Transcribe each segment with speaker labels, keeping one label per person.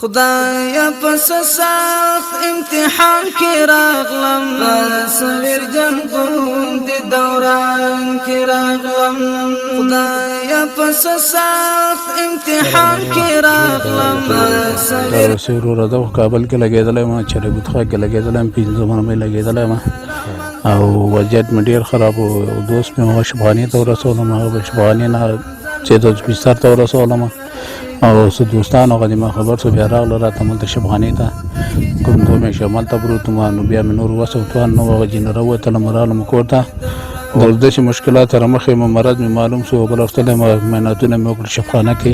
Speaker 1: خدایا پس سخت امتحان کی راغلم تصویر جنگون دی دوران کی راغلم خدایا پس سخت امتحان کی راغلم
Speaker 2: سیرو راځو کابل کې لګیدلې ما چرګوتخا کې لګیدلې پینځه باندې لګیدلې ما او وضعیت مې ډیر خراب او دوست مې شباني ته ورسولم هغه شباني نه چې د بستر ته ورسولم او څه دوستانو غدي ما خبر شو بیا راغله راته ملته شباني ته کوم دوه مې شمال ته بروتم نو بیا مې نور وسو توان نو غجن راوته لمرالم کوړه د دې مشکلات سره مخې مرض مې معلوم شو بل وختله مهنتونه مې وکړ شفخانه کې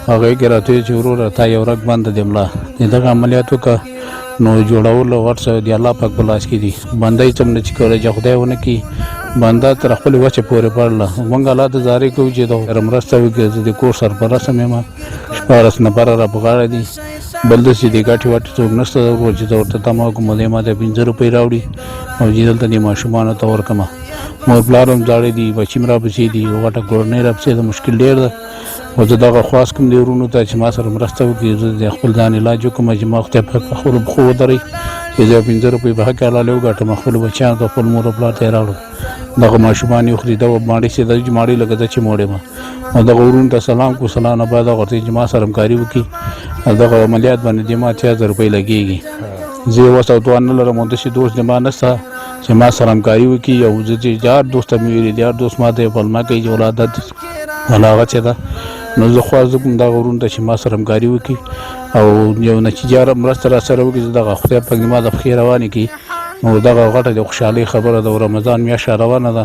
Speaker 2: هغه کې راته چې ورور تا یو رګ باندې دملا دغه عملیاتو کا نو جوړول ورڅ دی الله پاک بلاس کې دي باندې چم نه چې کوله چې خدایونه کې باندې تر خپل وچه پورې پړله مونږه لا ته زاري کوو چې د رمرسته وي د کور سرپرست مې ما شپارس نفر را بغاړه دي بل د سې د غاټي واټ څوک نشته ورو چې ورته تما کوم دې ما د 50 روپۍ راوړي او جیدل ته ما شومان ته ورکما مور بلارم ځاړې دي بچیم را بچي دي واټه ګورنې را بچي د مشکل ډیر ده او زه دغه خاص کوم دی ورونو ته چې ما سره مرسته وکړي زه د خپل ځان علاج کوم چې ما خپل خپل خو دري چې زه 50 روپۍ به حق اله لوګټم خپل بچیان ته خپل مور بلار ته راوړم دغه ماشومان یو خري دا باندې چې د جماړي لګه چې موړې ما او دغه ورونو ته سلام کو سلام نه بعد غوړي چې ما سره همکاري وکړي دغه عملیات باندې د ما 3000 روپۍ لګيږي زه وسو دوه نه لرم د شي دوست د ما نسته چې ما سره همکاري وکړي او زه چې یار دوست مې ویلي یار دوست ما ته په ما کې ولادت علاوه چې دا نو زه خو زه کوم دا ورونو ته چې ما سره همکاري وکړي او یو نتیجه مرسته را سره وکړي دغه خدای په ما د خیر رواني کی نو دغه غټه د خوشحالي خبره د رمضان میاشت روانه ده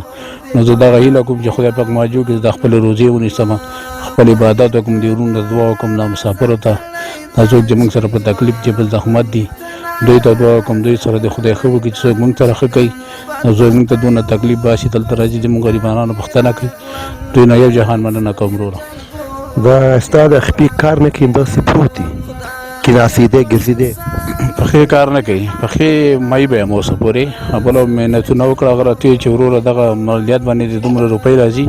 Speaker 2: نو زه دغه هیله کوم چې خدای پاک ماجو کې د خپل روزي ونیسم خپل عبادت کوم دی ورونو دعا کوم د مسافر ته تاسو چې موږ سره په تکلیف کې بل زحمت دي دوی ته دعا کوم دوی سره د خدای خو کې چې موږ سره ښه کوي نو زه موږ ته دونه تکلیف باسي تل راځي چې موږ غریبانو پښتنه کوي دوی نه یو جهان مننه کوم وروره
Speaker 3: دا استاد خپل کار نه کیند څه پروتي کې ناسیده ګرځیده
Speaker 2: پخې کار نه کوي پخې مې به مو سپوري خپل مهنت نو کړه غره چې وروره دغه مالیات باندې د دومره روپۍ راځي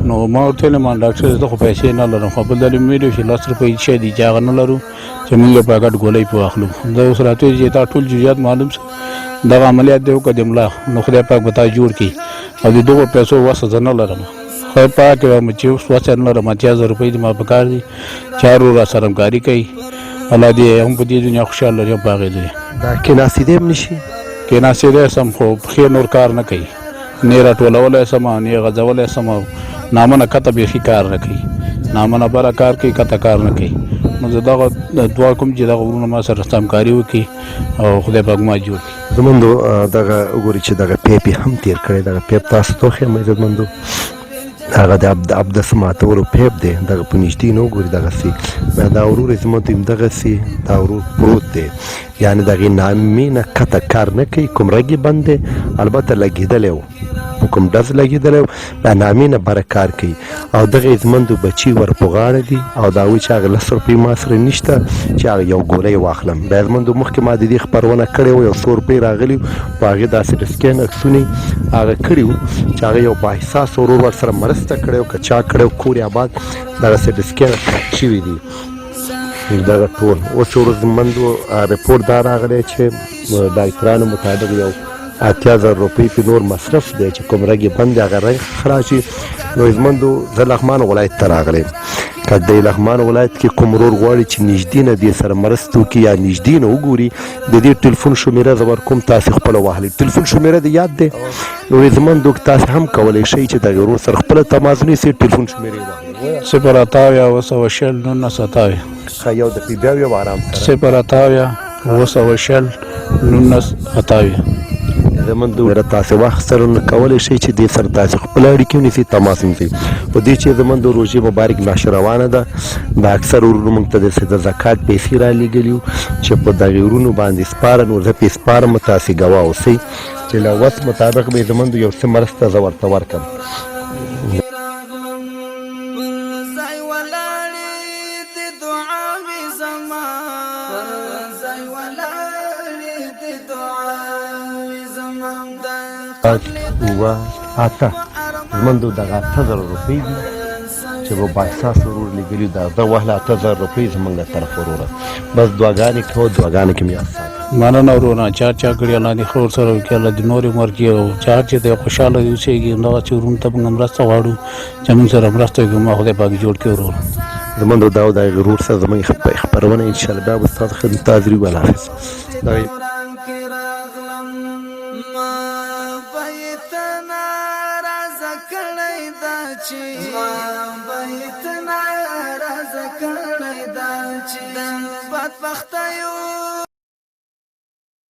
Speaker 2: نو ما ورته له ما ډاکټر ته خو پیسې نه لرم خو بل د میډیو چې 10 روپۍ شي دي ځاغ نه لرو چې موږ په ګډ ګولې په اخلو دا اوس راته چې تا ټول جزئیات معلوم دغه عملیات دی وکړم لا نو خدای پاک بتا جوړ کی او د دوه پیسو واسه نه لرم خو پاک مې چې اوس واسه نه لرم 3000 روپۍ د ما په کار دي چارو را سره کاری کوي الله دې هم په دې دنیا خوشاله لري باغې دې
Speaker 3: دا کې ناسیده نشي
Speaker 2: کې ناسیده سم خو خیر نور کار نه کوي نه راټولول سم نه غځول سم نامنه کته به کار نه کوي نامنه بل کار کوي کته کار نه کوي نو زه دغه دعا کوم چې دغه ورونه ما سره همکاري وکړي او خدای پاک ما جوړ کړي
Speaker 3: زموندو دغه وګوري چې دغه پیپی هم تیر کړی دغه پیپ تاسو ته خو مې زموندو هغه د عبد سماتورو پیپ دی دغه پنځتي نو ګوري دغه سي دا ورور زموږ دغه سي دا ورور پروت دی یعنی دغه نامې نه کته کار نه کوي کوم رګي بندې البته لګیدل کوم داس لګیدل دا نامې نه بر کار کوي او دغه زموږ بچي ور پغاړه دي او دا وی چې هغه 100 روپۍ ما سره نشته چې هغه یو ګولې واخلم به زموږ مخکې ما د دې خبرونه کړې و یو 100 روپۍ راغلی په هغه داسې سکین اکسونی هغه کړیو چې هغه یو با احساس ورور ور سره مرسته کړو کچا کړو کوري آباد دغه سکین شوی دی دغه ټول اوس ورځ منځو رپورټ دار راغلی چې ډاکټرانو مطابق یو 8000 روپۍ په نور مصرف دی چې کوم رګي بند هغه رنګ خراشي نو زموندو د لغمان ولایت ته راغلی که د لغمان ولایت کې کوم ورور غواړي چې نږدې نه دې سره مرسته وکړي یا نږدې نه وګوري د دې ټلیفون شمیره زه ورکوم تاسې خپله واخلئ ټلیفون شمیره دې یاد دی نو زموندو تاسې هم کولی شئ چې دغه ورور سره خپله تماس ونیسئ ټلیفون شمیرې واخلئ
Speaker 2: 0
Speaker 3: ښه یو د بیا یو آرام سره
Speaker 2: 0
Speaker 3: زموږ د تاسې وخت سره کولی شئ چې دې سره تاسې خپله اړیکې ونیسئ تماس ونیسئ په دې چې زموږ د روژې مبارک میاشت روانه ده د اکثر ورونو موږ ته د زکات پیسې رالیږلي چې په دغې ورونو باندې سپاره نو زه پې سپارم تاسې ګواه اوسئ چې له وس مطابق به زموږ یو څه مرسته زه ورته ورکړم و اته زموږ دغه 8000 روپۍ دي چې به بااحساس ورور لېږلي دا 10,000 روپۍ زموږ له طرف وروره بس دعاګانې کوو دعاګانې کې مې یاد ساتو
Speaker 2: مننه ورونه چا کړي الله دې خیر سره وکړي الله دې نورې مرګي او چا چې د خوشاله اوسېږي همدغه چې ورونو ته موږ مرسته غواړو چې موږ سره مرسته وکړي ما خدای پاک جوړ کړي ورور
Speaker 3: زموږ د داود د غرور سره زموږ خپرونه انشاءالله بیا به ستاسو خدمت ته حاضري وي الله حافظ
Speaker 1: بدبخت یو